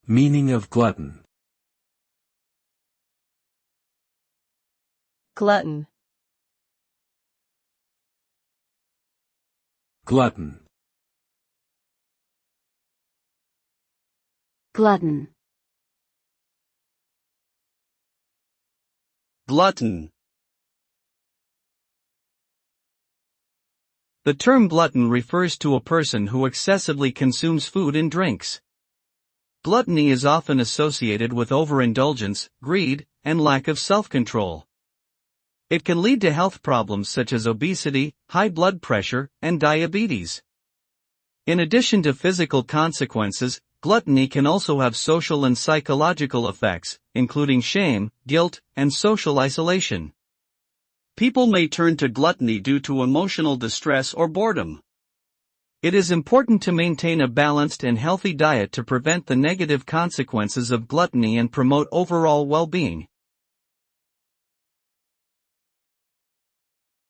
Meaning of glutton. Glutton. Glutton. Glutton. Glutton. The term glutton refers to a person who excessively consumes food and drinks. Gluttony is often associated with overindulgence, greed, and lack of self-control. It can lead to health problems such as obesity, high blood pressure, and diabetes. In addition to physical consequences, gluttony can also have social and psychological effects, including shame, guilt, and social isolation. People may turn to gluttony due to emotional distress or boredom. It is important to maintain a balanced and healthy diet to prevent the negative consequences of gluttony and promote overall well-being.